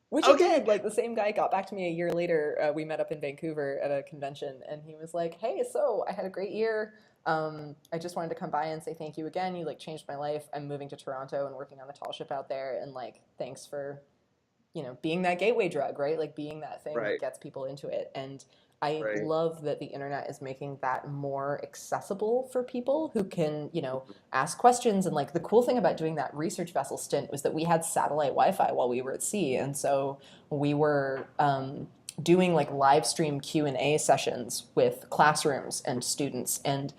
Which it okay. did. Like the same guy got back to me a year later. We met up in Vancouver at a convention, and he was like, "Hey, so I had a great year. I just wanted to come by and say thank you again. You like changed my life. I'm moving to Toronto and working on the tall ship out there, and like thanks for, you know, being that gateway drug, right? Like being that thing that Right. gets people into it." And I Right. love that the internet is making that more accessible for people who can, you know, ask questions. And like the cool thing about doing that research vessel stint was that we had satellite Wi-Fi while we were at sea, and so we were doing like live stream Q&A sessions with classrooms and students. And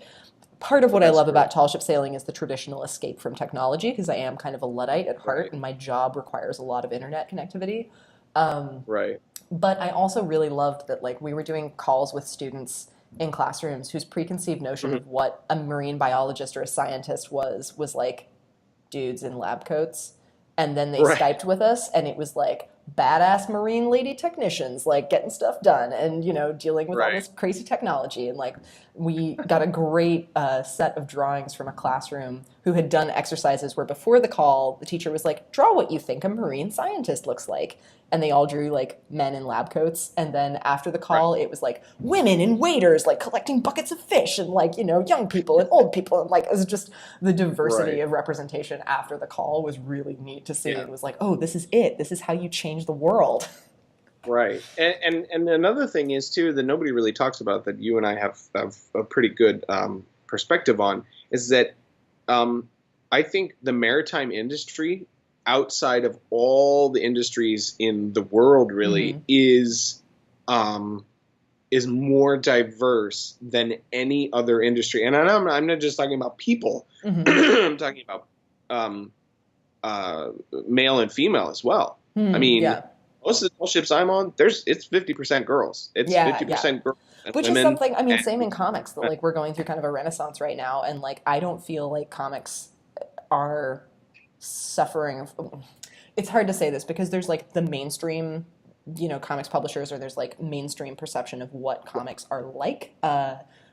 part of Oh, what I that's love great. about tall ship sailing is the traditional escape from technology, because I am kind of a Luddite at heart Right. and my job requires a lot of internet connectivity. Um, Right. but I also really loved that like we were doing calls with students in classrooms whose preconceived notion Mhm. of what a marine biologist or a scientist was like dudes in lab coats. And then they Right. Skyped with us and it was like badass marine lady technicians, like getting stuff done and, dealing with all Right. this crazy technology. And like, we got a great set of drawings from a classroom who had done exercises where before the call, the teacher was like, draw what you think a marine scientist looks like. And they all drew like men in lab coats. And then after the Right. call, it was like women and waiters, like collecting buckets of fish, and like, young people and old people. And like, it was just the diversity Right. of representation after the call was really neat to see. Yeah. It was like, oh, this is it. This is how you change the world. Right. And another thing is too that nobody really talks about that you and I have a pretty good perspective on is that um, I think the maritime industry, outside of all the industries in the world, really Mm-hmm. um, is more diverse than any other industry. And I'm not just talking about people. Mm-hmm. I'm talking about um, male and female as well. I Hmm. mean, Yeah. most of the tall ships I'm on, it's 50% girls. It's Yeah. Yeah. 50% girls and Which is women. something, I mean, And same in comics, that like we're going through kind of a renaissance right now. And like, I don't feel like comics are suffering. It's hard to say this because there's like the mainstream, comics publishers, or there's like mainstream perception of what comics are like,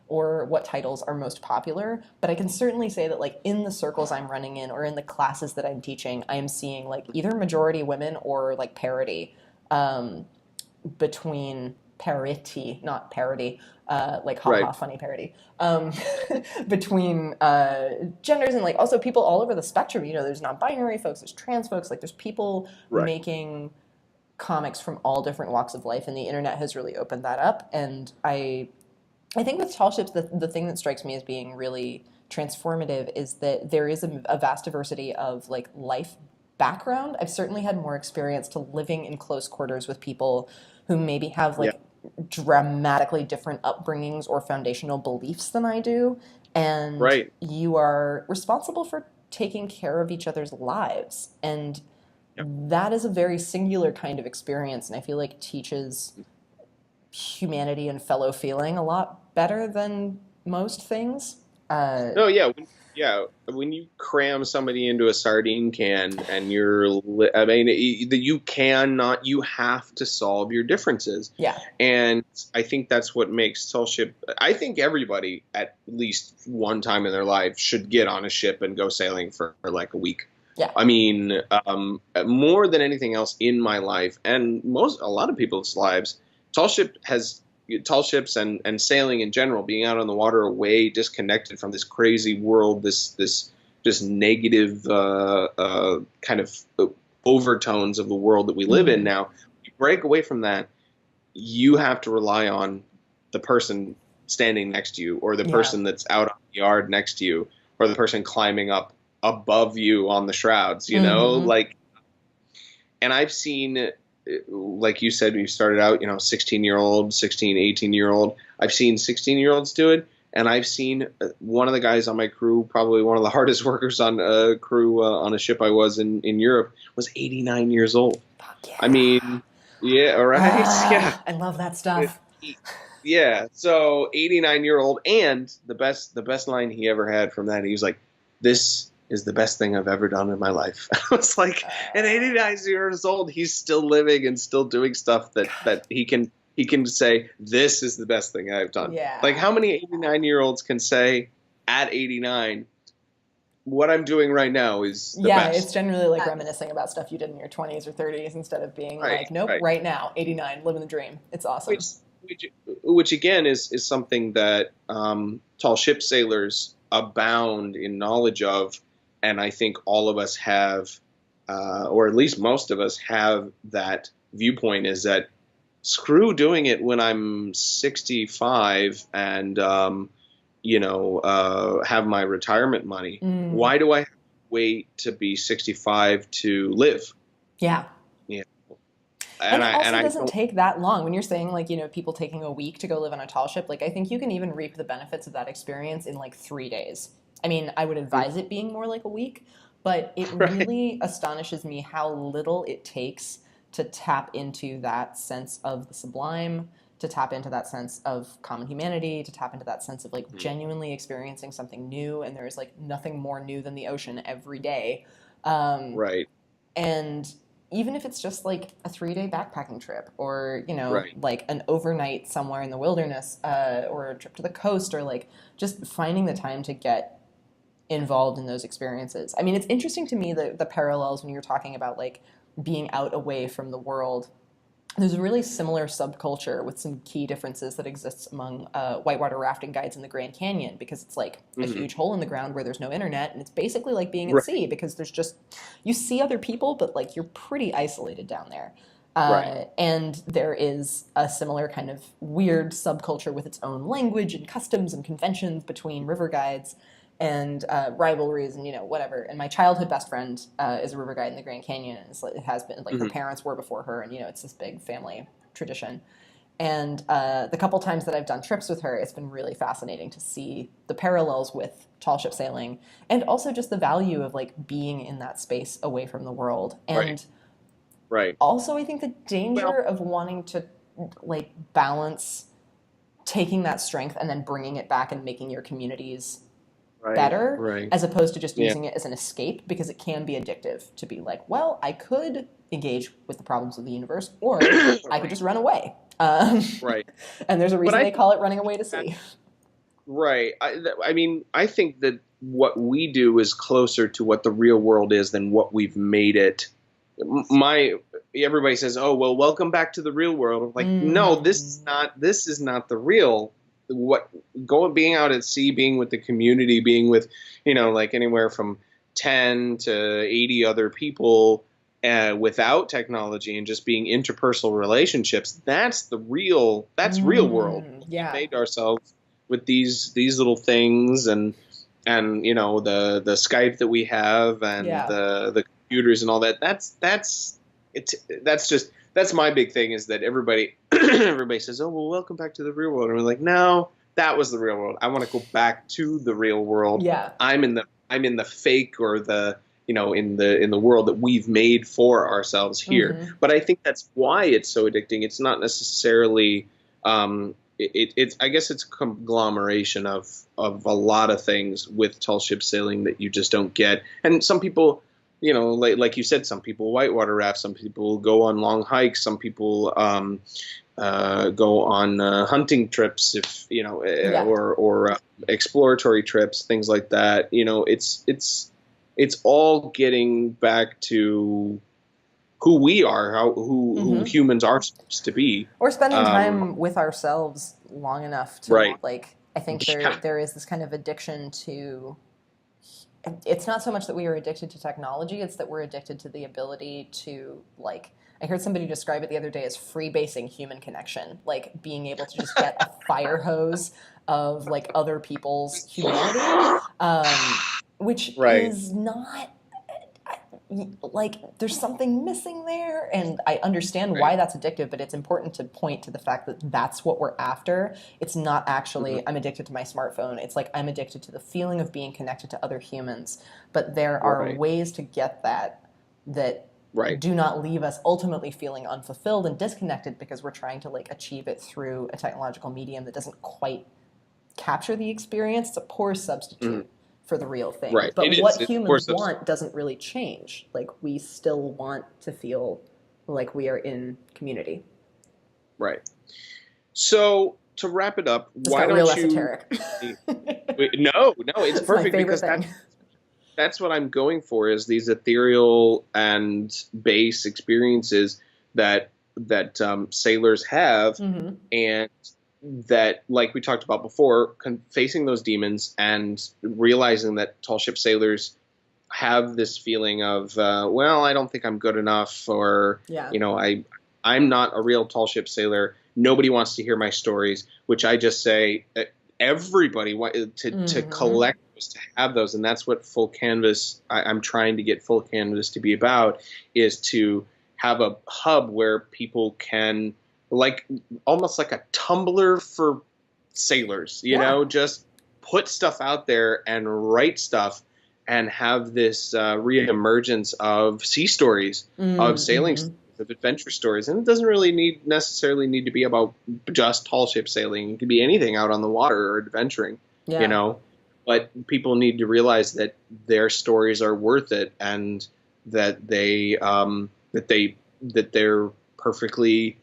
or what titles are most popular. But I can certainly say that like in the circles I'm running in or in the classes that I'm teaching, I am seeing like either majority women or like parity, um, between parity, not parody, like right, haha, funny parody, between genders, and like also people all over the spectrum. There's non-binary folks, there's trans folks, like there's people right, making comics from all different walks of life, and the internet has really opened that up. And I think with tall ships, the thing that strikes me as being really transformative is that there is a vast diversity of like life background. I've certainly had more experience to living in close quarters with people who maybe have yeah, like dramatically different upbringings or foundational beliefs than I do. And right, you are responsible for taking care of each other's lives. And yeah, that is a very singular kind of experience. And I feel like teaches humanity and fellow feeling a lot better than most things. no, yeah. When you cram somebody into a sardine can and I mean, you cannot, you have to solve your differences. Yeah, And I think that's what makes tall ship. I think everybody at least one time in their life should get on a ship and go sailing for like a week. yeah, I mean, more than anything else in my life, and a lot of people's lives, tall ships and sailing in general, being out on the water, away, disconnected from this crazy world, this just negative kind of overtones of the world that we live in mm-hmm. now. You break away from that, you have to rely on the person standing next to you, or the Yeah, person that's out on the yard next to you, or the person climbing up above you on the shrouds, mm-hmm. like, and I've seen, like you said, you started out, 16-year-old, 16, 18-year-old. I've seen 16-year-olds do it. And I've seen one of the guys on my crew, probably one of the hardest workers on a crew on a ship I was in Europe, was 89 years old. Fuck I yeah. mean, yeah, right? Yeah. I love that stuff. Yeah. So 89-year-old, and the best line he ever had from that, he was like, "This is the best thing I've ever done in my life." I was like, at 89 years old, he's still living and still doing stuff that he can say, "This is the best thing I've done." Like, Yeah. how many 89-year-olds can say at 89, what I'm doing right now is the Yeah, it's best? generally like reminiscing about stuff you did in your 20s or 30s instead of being Right. like, nope, Right. right now, 89, living the dream. It's awesome. which which which again is something that tall ship sailors abound in knowledge of, and I think all of us have, or at least most of us have that viewpoint, is that screw doing it when I'm 65 and have my retirement money. Mm, Why do I have to wait to be 65 to live? yeah. Yeah, And and it I also doesn't don't. take that long. When you're saying like, people taking a week to go live on a tall ship, like I think you can even reap the benefits of that experience in like 3 days. I mean, I would advise it being more like a week, but it Right. really astonishes me how little it takes to tap into that sense of the sublime, to tap into that sense of common humanity, to tap into that sense of like genuinely experiencing something new. And there's like nothing more new than the ocean every day. Um, Right. and even if it's just like a 3-day backpacking trip, or Right. like an overnight somewhere in the wilderness, or a trip to the coast, or like just finding the time to get involved in those experiences. I mean, it's interesting to me, the parallels when you're talking about like being out away from the world. There's a really similar subculture with some key differences that exists among whitewater rafting guides in the Grand Canyon, because it's like a Hmm. huge hole in the ground where there's no internet, and it's basically like being at Right. sea, because there's just, you see other people, but like you're pretty isolated down there. Right. And there is a similar kind of weird subculture with its own language and customs and conventions between river guides, and rivalries, and whatever. And my childhood best friend is a river guide in the Grand Canyon, and it has been like her Hmm. parents were before her, and it's this big family tradition. And the couple times that I've done trips with her, it's been really fascinating to see the parallels with tall ship sailing, and also just the value of like being in that space away from the world. Right. And Right. also, I think the danger Well, of wanting to like balance taking that strength and then bringing it back and making your communities right. better, Right. as opposed to just Yeah. using it as an escape, because it can be addictive to be like, well, I could engage with the problems of the universe, or I could Right. just run away. Right. And there's a But reason I they think call it running away to that, sea. right. I mean, I think that what we do is closer to what the real world is than what we've made it. My Everybody says, "Oh, well, welcome back to the real world." I'm like, no, Mm, this is not the real. What being out at sea, being with the community, being with, like anywhere from 10 to 80 other people, without technology, and just being interpersonal relationships. That's real world. We yeah, made ourselves with these little things, and the Skype that we have, and yeah. the computers and all that. It. That's my big thing, is that everybody everybody says, "Oh, well, welcome back to the real world," and we're like, "No, that was the real world. I want to go back to the real world. Yeah. I'm in the fake, or the in the world that we've made for ourselves here." Hmm. But I think that's why it's so addicting. It's not necessarily it's I guess it's a conglomeration of a lot of things with tall ship sailing that you just don't get. And some people, like you said, some people whitewater raft, some people go on long hikes, some people go on hunting trips, if Yeah. or exploratory trips, things like that. It's all getting back to who we are, who Hmm. humans are supposed to be. Or spending Um, time with ourselves long enough to right. like, I think Yeah. there is this kind of addiction to, it's not so much that we are addicted to technology, it's that we're addicted to the ability to like, I heard somebody describe it the other day as freebasing human connection, like being able to just get a fire hose of like other people's humanity, which Right. is not, like, there's something missing there, and I understand Right. why that's addictive, but it's important to point to the fact that that's what we're after. It's not Mhm. actually I'm addicted to my smartphone. It's like I'm addicted to the feeling of being connected to other humans. But there are Right. ways to get that Right. do not leave us ultimately feeling unfulfilled and disconnected, because we're trying to like achieve it through a technological medium that doesn't quite capture the experience. It's a poor Mhm. substitute for the real thing. Right. But It is. what It's more humans subs-. want doesn't really change. Like, we still want to feel like we are in community. Right. So to wrap it up, Just why got real don't you? esoteric. No, no, it's It's my perfect, favorite because thing. that's what I'm going for, is these ethereal and base experiences that sailors have, Hmm. and that, like we talked about before, facing those demons and realizing that tall ship sailors have this feeling of, well, I don't think I'm good enough, or Yeah. I'm not a real tall ship sailor. Nobody wants to hear my stories, which I just say, everybody to Hmm. collect those, to have those. And that's what full canvas, I'm trying to get full canvas to be about, is to have a hub where people can, like, almost like a Tumblr for sailors, Yeah. just put stuff out there and write stuff, and have this reemergence of sea stories, of sailing Mm-hmm. stories, of adventure stories. And it doesn't really necessarily need to be about just tall ship sailing. It could be anything out on the water or adventuring, you Yeah. know. But people need to realize that their stories are worth it, and that that they're perfectly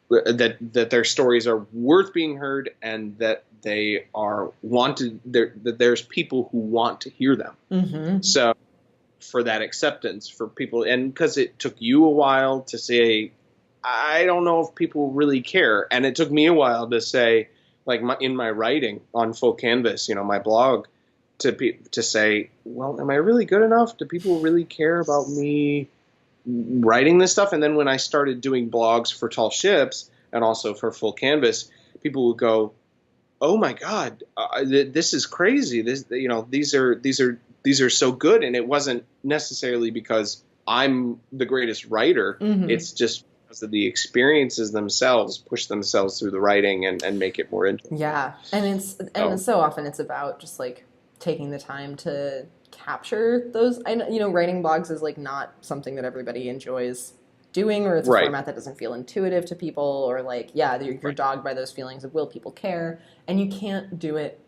that their stories are worth being heard, and that they are wanted. That there's people who want to hear them. Mm-hmm. So for that acceptance for people, and because it took you a while to say, I don't know if people really care, and it took me a while to say, like in my writing on Full Canvas, my blog, to say, well, am I really good enough? Do people really care about me writing this stuff? And then when I started doing blogs for Tall Ships and also for Full Canvas, people would go, oh my God, this is crazy. These are so good. And it wasn't necessarily because I'm the greatest writer. Mm-hmm. It's just because of the experiences themselves push themselves through the writing and make it more interesting. Yeah. And so often it's about just like taking the time to capture those. Writing blogs is like not something that everybody enjoys doing, or it's a format that doesn't feel intuitive to people, or like, you're dogged by those feelings of, will people care? And you can't do it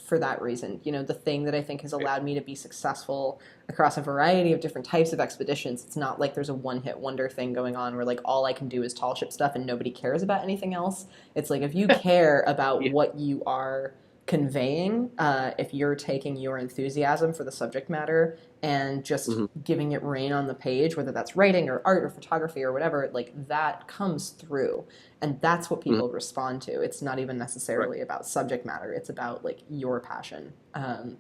for that reason. The thing that I think has allowed me to be successful across a variety of different types of expeditions, it's not like there's a one-hit wonder thing going on where like all I can do is tall ship stuff and nobody cares about anything else. It's like, if you care about what you are conveying, if you're taking your enthusiasm for the subject matter and just giving it rein on the page, whether that's writing or art or photography or whatever, like that comes through, and that's what people respond to. It's not even necessarily about subject matter. It's about like your passion. And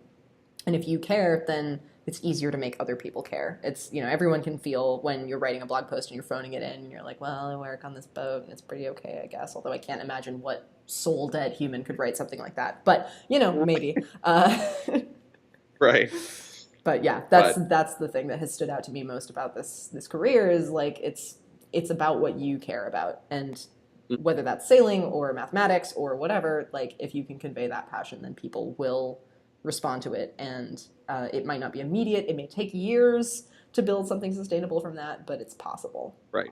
if you care, then it's easier to make other people care. It's, everyone can feel when you're writing a blog post and you're phoning it in and you're like, well, I work on this boat and it's pretty okay, I guess. Although I can't imagine what soul dead human could write something like that. But, maybe. Right. But yeah, that's the thing that has stood out to me most about this career is like, it's about what you care about. And whether that's sailing or mathematics or whatever, like if you can convey that passion, then people will respond to it. And it might not be immediate. It may take years to build something sustainable from that, but it's possible. Right.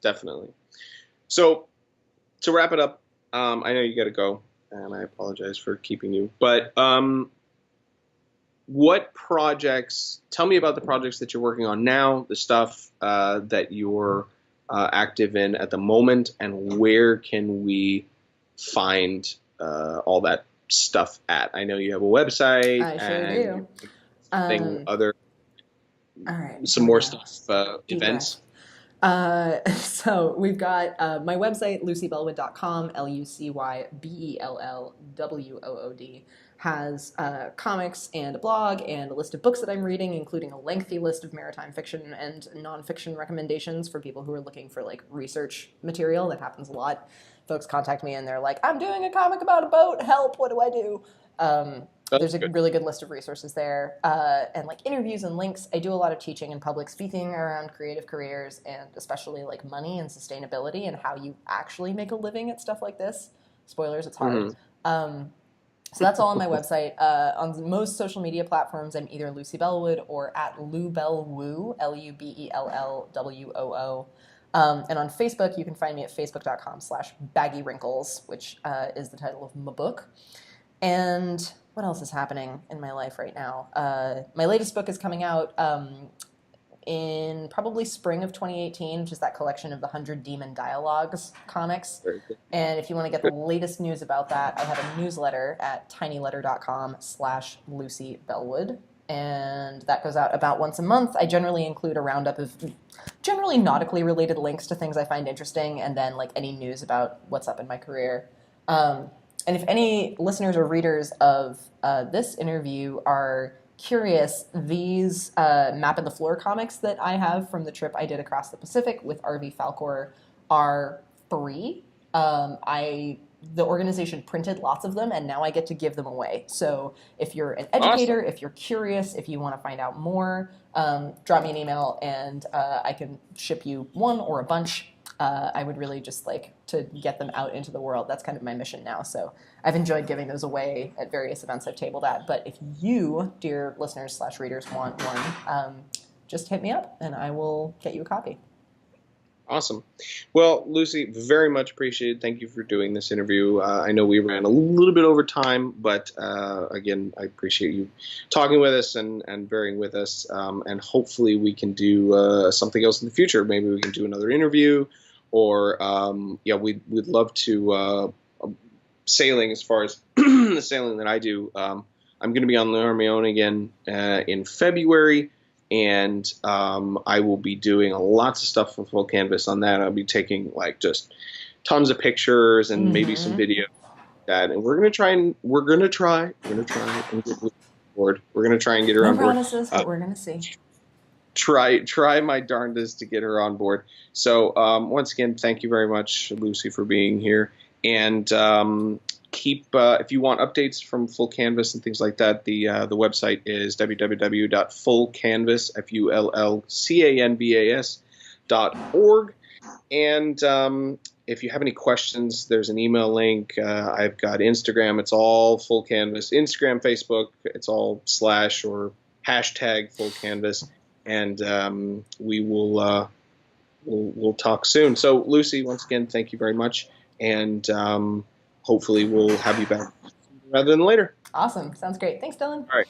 Definitely. So to wrap it up, I know you got to go, and I apologize for keeping you, but what projects, tell me about the projects that you're working on now, the stuff that you're active in at the moment, and where can we find all that stuff at? I know you have a website. I sure do. Other, all right, some more stuff, events. So we've got my website, lucybellwood.com, LucyBellwood, has comics and a blog and a list of books that I'm reading, including a lengthy list of maritime fiction and nonfiction recommendations for people who are looking for like research material. That happens a lot. Folks contact me and they're like, I'm doing a comic about a boat, help, what do I do? There's a really good list of resources there, and like interviews and links. I do a lot of teaching and public speaking around creative careers, and especially like money and sustainability and how you actually make a living at stuff like this. Spoilers, it's hard. So that's all on my website. On most social media platforms, I'm either Lucy Bellwood or at LuBellWoo, LuBellWoo. And on Facebook, you can find me at facebook.com/baggywrinkles, which is the title of my book. And what else is happening in my life right now? My latest book is coming out in probably spring of 2018, which is that collection of the 100 Demon Dialogues comics. And if you want to get the latest news about that, I have a newsletter at tinyletter.com/Lucy Bellwood. And that goes out about once a month. I generally include a roundup of generally nautically related links to things I find interesting, and then like any news about what's up in my career. And if any listeners or readers of this interview are curious, these Map of the Floor comics that I have from the trip I did across the Pacific with RV Falcor are free. The organization printed lots of them, and now I get to give them away. So if you're an educator, awesome. If you're curious, if you want to find out more, drop me an email, and I can ship you one or a bunch. I would really just like to get them out into the world. That's kind of my mission now. So I've enjoyed giving those away at various events I've tabled at. But if you, dear listeners/readers, want one, just hit me up, and I will get you a copy. Awesome. Well, Lucy, very much appreciated. Thank you for doing this interview. I know we ran a little bit over time, but again, I appreciate you talking with us and bearing with us. And hopefully, we can do something else in the future. Maybe we can do another interview, or yeah, we'd love to sailing. As far as the sailing that I do, I'm going to be on my own again in February. And I will be doing lots of stuff for Full Canvas on that. I'll be taking like just tons of pictures and maybe some video of that. And we're gonna try and get Lucy on board. We're gonna try and get her No on board. promises, but we're gonna see. Try my darndest to get her on board. So once again, thank you very much, Lucy, for being here. And keep if you want updates from Full Canvas and things like that, the website is www.fullcanvas.org. And if you have any questions, there's an email link. I've got Instagram. It's all Full Canvas. Instagram, Facebook. It's all / or hashtag Full Canvas. And we will we'll talk soon. So Lucy, once again, thank you very much. And hopefully we'll have you back rather than later. Awesome. Sounds great. Thanks, Dylan. All right.